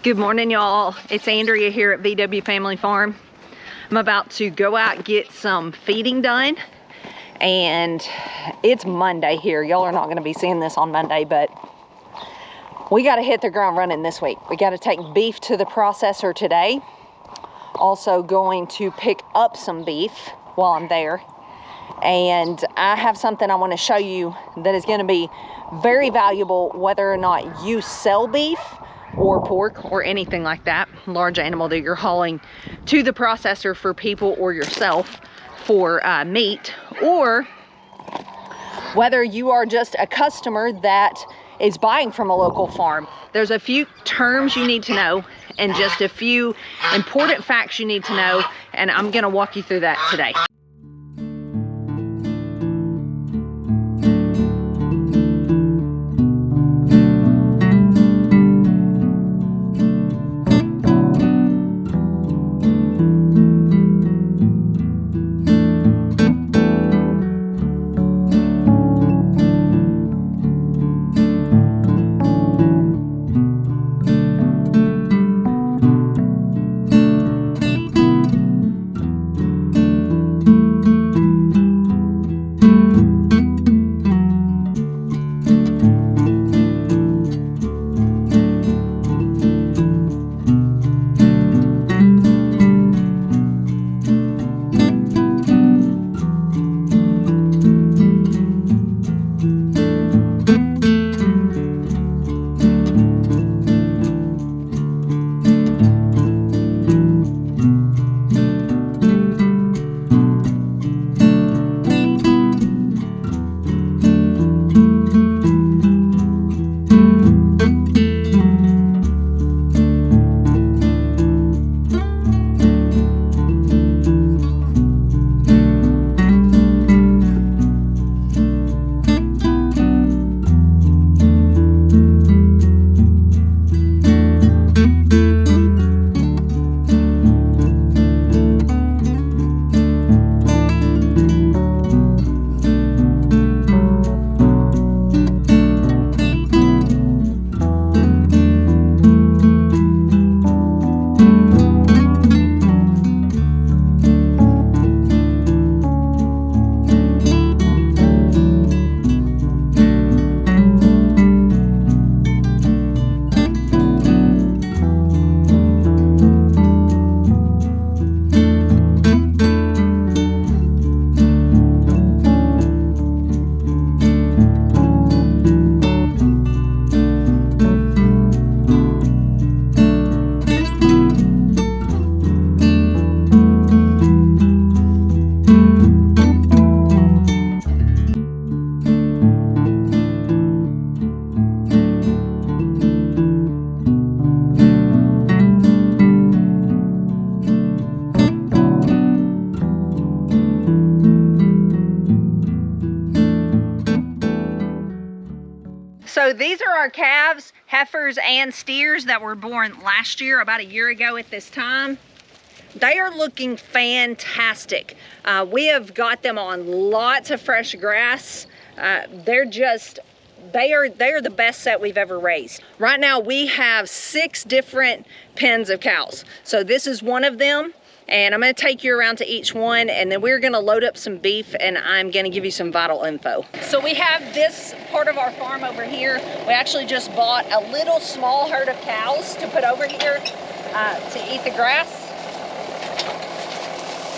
Good morning, y'all. It's Andrea here at VW Family Farm. I'm about to go out and get some feeding done, and it's Monday here. Y'all are not going to be seeing this on Monday, but we got to hit the ground running this week. We got to take beef to the processor today. Also going to pick up some beef while I'm there, and I have something I want to show you that is going to be very valuable whether or not you sell beef or pork or anything like that, large animal that you're hauling to the processor for people or yourself for meat, or whether you are just a customer that is buying from a local farm. There's a few terms you need to know and just a few important facts you need to know, and I'm gonna walk you through that today. So these are our calves, heifers, and steers that were born last year, about a year ago at this time. They are looking fantastic. We have got them on lots of fresh grass. They are the best set we've ever raised. Right now we have 6 different pens of cows. So this is one of them. And I'm gonna take you around to each one, and then we're gonna load up some beef, and I'm gonna give you some vital info. So we have this part of our farm over here. We actually just bought a little small herd of cows to put over here to eat the grass.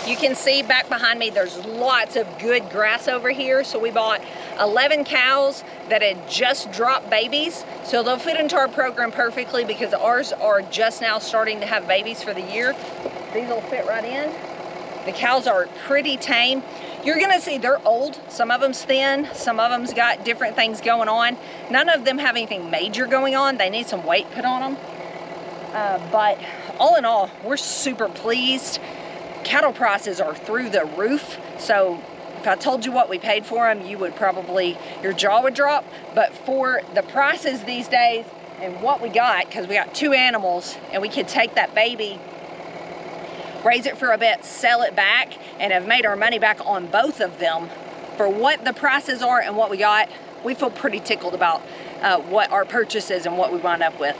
You can see back behind me, there's lots of good grass over here. So we bought 11 cows that had just dropped babies. So they'll fit into our program perfectly because ours are just now starting to have babies for the year. These will fit right in. The cows are pretty tame. You're gonna see they're old. Some of them's thin, some of them's got different things going on. None of them have anything major going on. They need some weight put on them. But all in all, we're super pleased. Cattle prices are through the roof. So if I told you what we paid for them, you would probably, your jaw would drop. But for the prices these days and what we got, because we got 2 animals and we could take that baby, raise it for a bit, sell it back, and have made our money back on both of them. For what the prices are and what we got, we feel pretty tickled about what our purchase is and what we wound up with.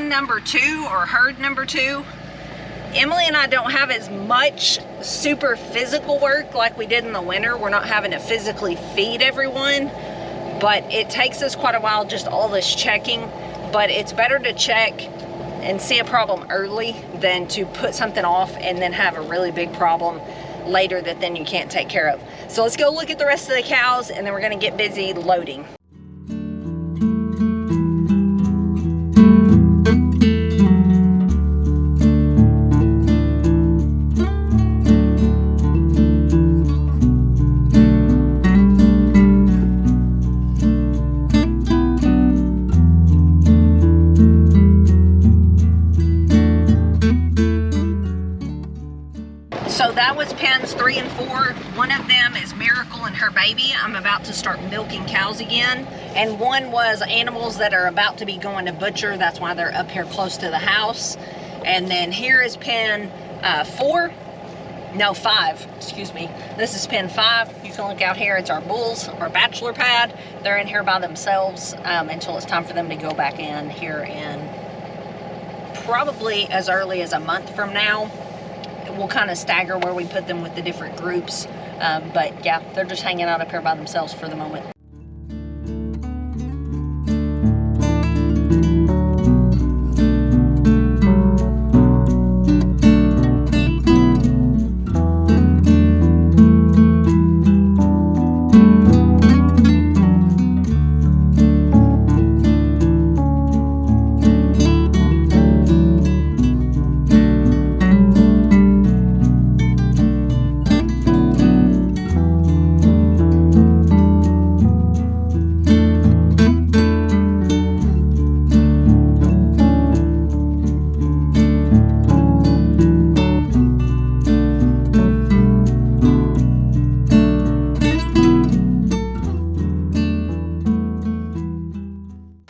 pen number 2 or herd number 2. Emily and I don't have as much super physical work like we did in the winter. We're not having to physically feed everyone, but it takes us quite a while, just all this checking. But it's better to check and see a problem early than to put something off and then have a really big problem later that then you can't take care of. So let's go look at the rest of the cows, and then we're gonna get busy loading. So that was pens 3 and 4. One of them is Miracle and her baby. I'm about to start milking cows again. And one was animals that are about to be going to butcher. That's why they're up here close to the house. And then here is pen 5, excuse me. This is pen 5. You can look out here. It's our bulls, our bachelor pad. They're in here by themselves until it's time for them to go back in here in probably as early as a month from now. We'll kind of stagger where we put them with the different groups, but yeah, they're just hanging out up here by themselves for the moment.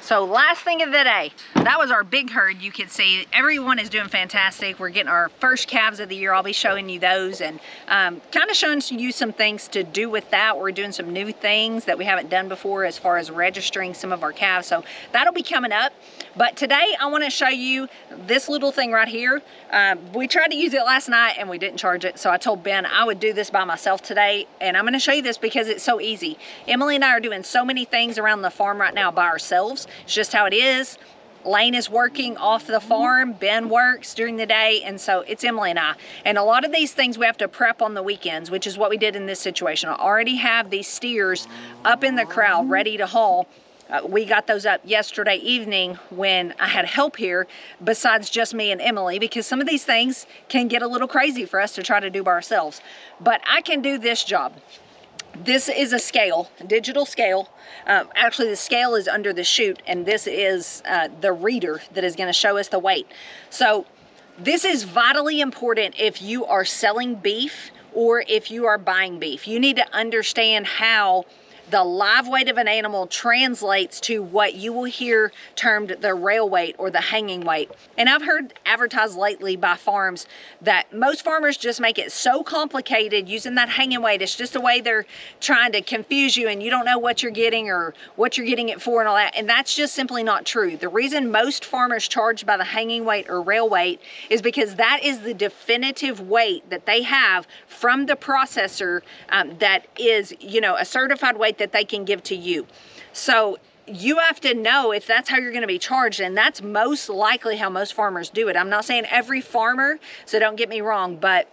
So last thing of the day, that was our big herd. You could see everyone is doing fantastic. We're getting our first calves of the year. I'll be showing you those and kind of showing you some things to do with that. We're doing some new things that we haven't done before as far as registering some of our calves. So that'll be coming up. But today I want to show you this little thing right here. We tried to use it last night and we didn't charge it. So I told Ben I would do this by myself today. And I'm going to show you this because it's so easy. Emily and I are doing so many things around the farm right now by ourselves. It's just how it is. Lane is working off the farm. Ben works during the day. And so it's Emily and I. And a lot of these things we have to prep on the weekends, which is what we did in this situation. I already have these steers up in the corral ready to haul. We got those up yesterday evening when I had help here besides just me and Emily, because some of these things can get a little crazy for us to try to do by ourselves. But I can do this job. This is a scale, a digital scale. Actually, the scale is under the chute, and this is the reader that is going to show us the weight. So this is vitally important if you are selling beef or if you are buying beef. You need to understand how the live weight of an animal translates to what you will hear termed the rail weight or the hanging weight. And I've heard advertised lately by farms that most farmers just make it so complicated using that hanging weight. It's just a way they're trying to confuse you and you don't know what you're getting or what you're getting it for and all that. And that's just simply not true. The reason most farmers charge by the hanging weight or rail weight is because that is the definitive weight that they have from the processor that is, you know, a certified weight that they can give to you. So you have to know if that's how you're going to be charged, and that's most likely how most farmers do it. I'm not saying every farmer, so don't get me wrong, but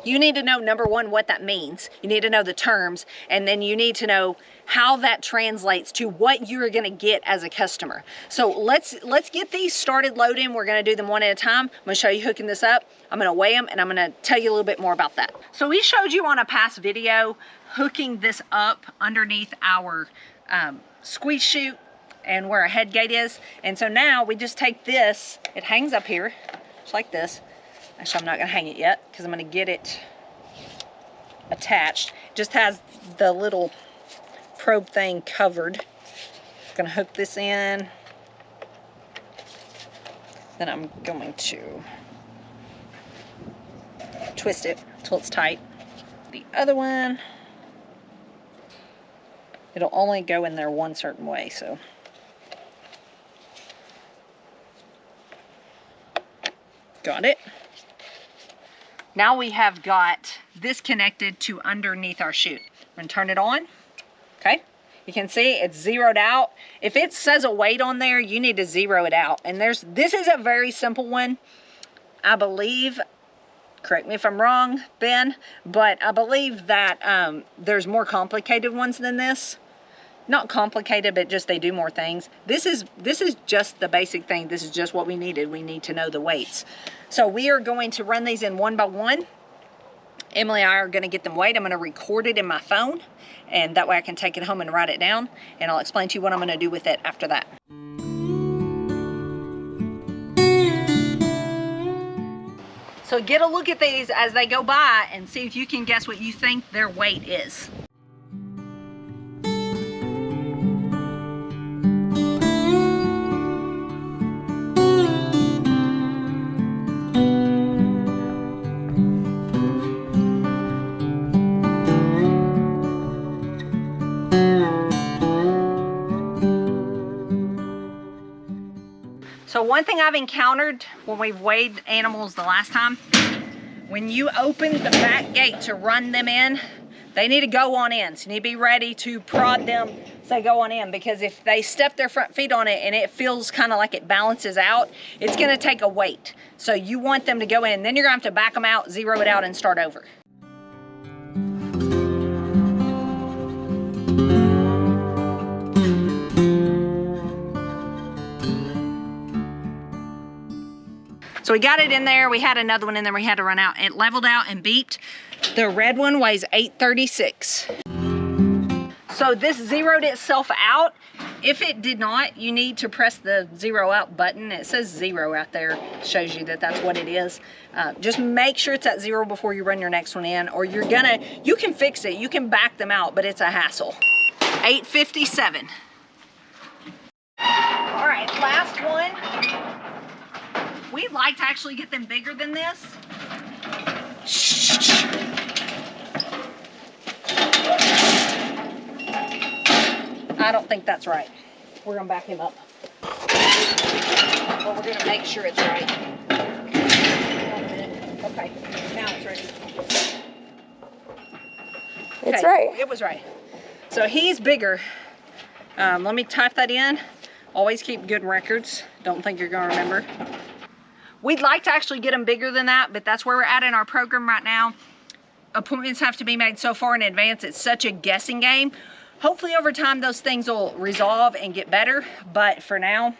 you need to know, number one, what that means. You need to know the terms, and then you need to know how that translates to what you're going to get as a customer. So let's get these started loading. We're going to do them one at a time. I'm going to show you hooking this up. I'm going to weigh them, and I'm going to tell you a little bit more about that. So we showed you on a past video hooking this up underneath our squeeze chute and where our head gate is. And so now we just take this, it hangs up here, just like this. Actually, I'm not going to hang it yet because I'm going to get it attached. It just has the little probe thing covered. I'm going to hook this in. Then I'm going to twist it until it's tight. The other one, it'll only go in there one certain way, so. Got it. Now we have got this connected to underneath our chute. I'm gonna turn it on, okay? You can see it's zeroed out. If it says a weight on there, you need to zero it out. And this is a very simple one. I believe, correct me if I'm wrong, Ben, but I believe that there's more complicated ones than this. Not complicated, but just they do more things. This is just the basic thing. This is just what we needed. We need to know the weights. So we are going to run these in one by one. Emily and I are going to get them weighed. I'm going to record it in my phone, and that way I can take it home and write it down, and I'll explain to you what I'm going to do with it after that. So get a look at these as they go by and see if you can guess what you think their weight is. So one thing I've encountered when we've weighed animals the last time, when you open the back gate to run them in, they need to go on in. So you need to be ready to prod them as they go on in, because if they step their front feet on it and it feels kind of like it balances out, it's gonna take a weight. So you want them to go in, then you're gonna have to back them out, zero it out, and start over. So we got it in there. We had another one in there we had to run out. It leveled out and beeped. The red one weighs 836. So this zeroed itself out. If it did not, you need to press the zero out button. It says zero out there. It shows you that that's what it is. Just make sure it's at zero before you run your next one in, or you can fix it. You can back them out, but it's a hassle. 857. All right, last one. We'd like to actually get them bigger than this. I don't think that's right. We're gonna back him up. But we're gonna make sure it's right. Okay, now it's ready. It's right. It was right. So he's bigger. Let me type that in. Always keep good records. Don't think you're gonna remember. We'd like to actually get them bigger than that, but that's where we're at in our program right now. Appointments have to be made so far in advance. It's such a guessing game. Hopefully over time those things will resolve and get better, but for now,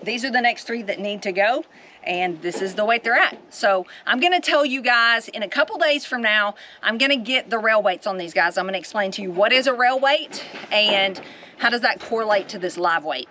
these are the next three that need to go, and this is the weight they're at. So I'm gonna tell you guys in a couple days from now, I'm gonna get the rail weights on these guys. I'm gonna explain to you what is a rail weight and how does that correlate to this live weight.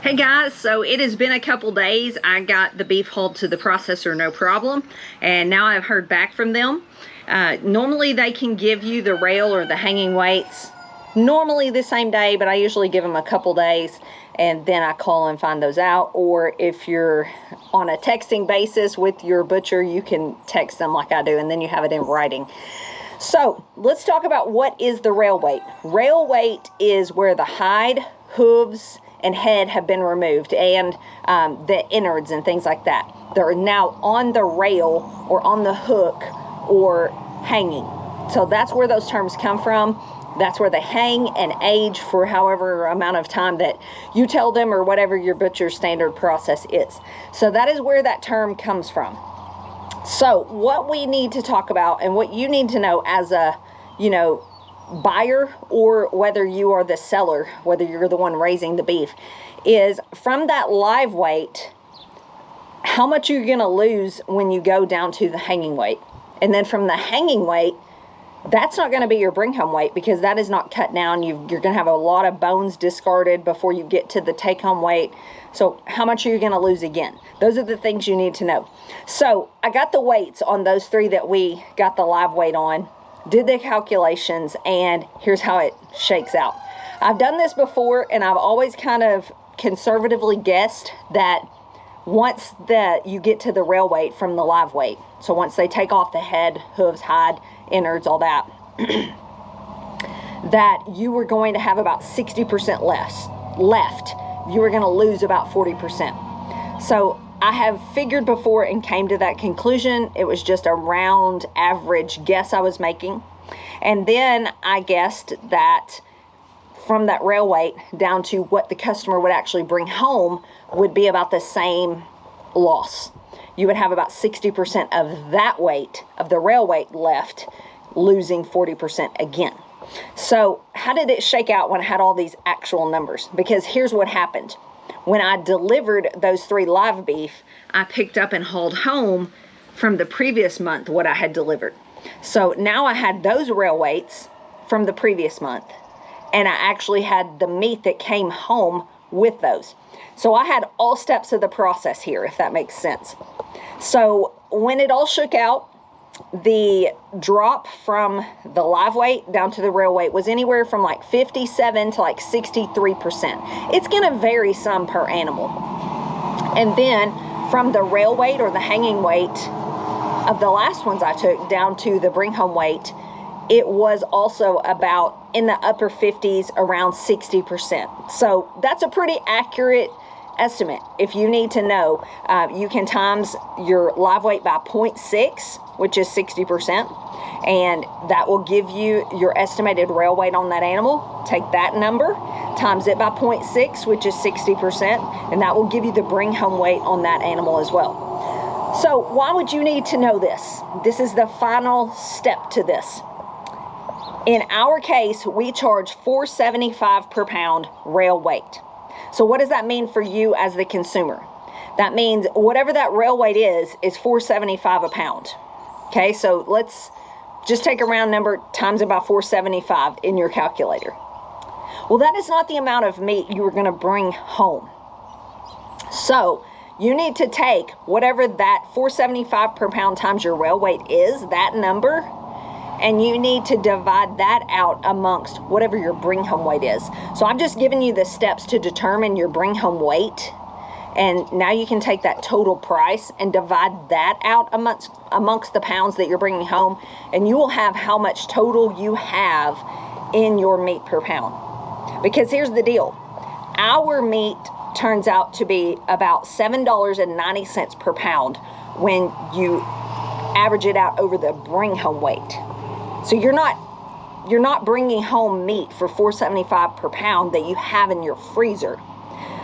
Hey guys, so it has been a couple days. I got the beef hauled to the processor, no problem, and now I've heard back from them. Normally they can give you the rail or the hanging weights normally the same day, but I usually give them a couple days and then I call and find those out. Or if you're on a texting basis with your butcher, you can text them like I do, and then you have it in writing. So let's talk about what is the rail weight. Rail weight is where the hide, hooves, and head have been removed, and the innards and things like that. They're now on the rail or on the hook or hanging. So that's where those terms come from. That's where they hang and age for however amount of time that you tell them, or whatever your butcher's standard process is. So that is where that term comes from. So what we need to talk about, and what you need to know as a, buyer, or whether you are the seller, whether you're the one raising the beef, is from that live weight, how much you're going to lose when you go down to the hanging weight. And then from the hanging weight, that's not going to be your bring home weight, because that is not cut down. You're going to have a lot of bones discarded before you get to the take home weight. So how much are you going to lose again? Those are the things you need to know. So I got the weights on those three that we got the live weight on, did the calculations, and here's how it shakes out. I've done this before, and I've always kind of conservatively guessed that once that you get to the rail weight from the live weight, so once they take off the head, hooves, hide, innards, all that, that you were going to have about 60% less left. You were going to lose about 40%. So I have figured before and came to that conclusion. It was just a round average guess I was making. And then I guessed that from that rail weight down to what the customer would actually bring home would be about the same loss. You would have about 60% of that weight, of the rail weight left, losing 40% again. So how did it shake out when I had all these actual numbers? Because here's what happened. When I delivered those 3 live beef, I picked up and hauled home from the previous month what I had delivered. So now I had those rail weights from the previous month, and I actually had the meat that came home with those. So I had all steps of the process here, if that makes sense. So when it all shook out, the drop from the live weight down to the rail weight was anywhere from like 57 to like 63%. It's going to vary some per animal. And then from the rail weight or the hanging weight of the last ones I took down to the bring home weight, it was also about in the upper 50s, around 60%. So that's a pretty accurate estimate. If you need to know, you can times your live weight by 0.6, which is 60%, and that will give you your estimated rail weight on that animal. Take that number, times it by 0.6, which is 60%, and that will give you the bring home weight on that animal as well. So why would you need to know this? This is the final step to this. In our case, we charge $4.75 per pound rail weight. So what does that mean for you as the consumer? That means whatever that rail weight is $4.75 a pound. Okay, so let's just take a round number, times it by 475 in your calculator. Well, that is not the amount of meat you are going to bring home. So you need to take whatever that 475 per pound times your rail weight is, that number, and you need to divide that out amongst whatever your bring home weight is. So I've just given you the steps to determine your bring home weight. And now you can take that total price and divide that out amongst the pounds that you're bringing home, and you will have how much total you have in your meat per pound. Because here's the deal. Our meat turns out to be about $7.90 per pound when you average it out over the bring home weight. So you're not bringing home meat for $4.75 per pound that you have in your freezer.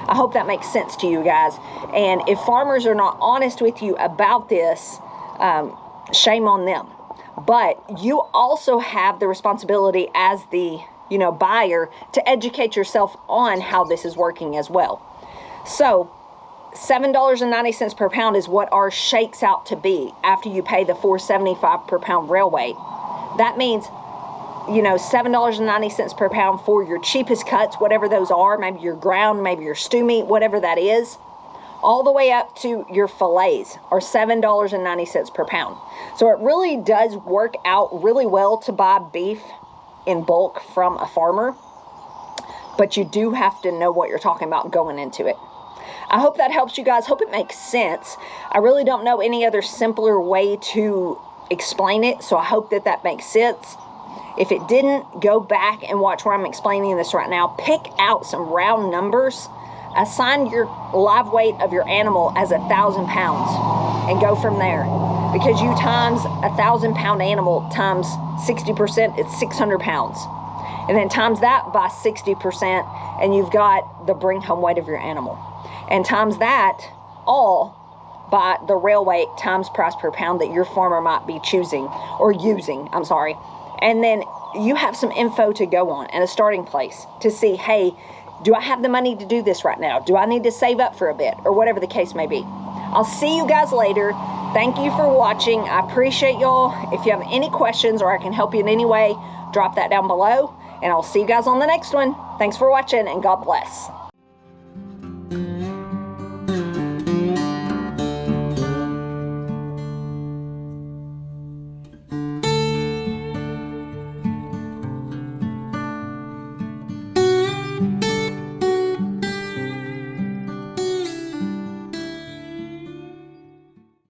I hope that makes sense to you guys. And if farmers are not honest with you about this, shame on them. But you also have the responsibility as the buyer to educate yourself on how this is working as well. So $7.90 per pound is what ours shakes out to be after you pay the $4.75 per pound rail weight. That means $7.90 per pound for your cheapest cuts, whatever those are, maybe your ground, maybe your stew meat, whatever that is, all the way up to your fillets are $7.90 per pound. So it really does work out really well to buy beef in bulk from a farmer, but you do have to know what you're talking about going into it. I hope that helps you guys. Hope it makes sense. I really don't know any other simpler way to explain it, so I hope that makes sense. If it didn't, go back and watch where I'm explaining this right now. Pick out some round numbers. Assign your live weight of your animal as 1,000 pounds and go from there. Because you times 1,000 pound animal times 60%, it's 600 pounds. And then times that by 60% and you've got the bring home weight of your animal. And times that all by the rail weight times price per pound that your farmer might be choosing or using, And then you have some info to go on and a starting place to see, hey, do I have the money to do this right now? Do I need to save up for a bit? Or whatever the case may be. I'll see you guys later. Thank you for watching. I appreciate y'all. If you have any questions or I can help you in any way, drop that down below. And I'll see you guys on the next one. Thanks for watching and God bless.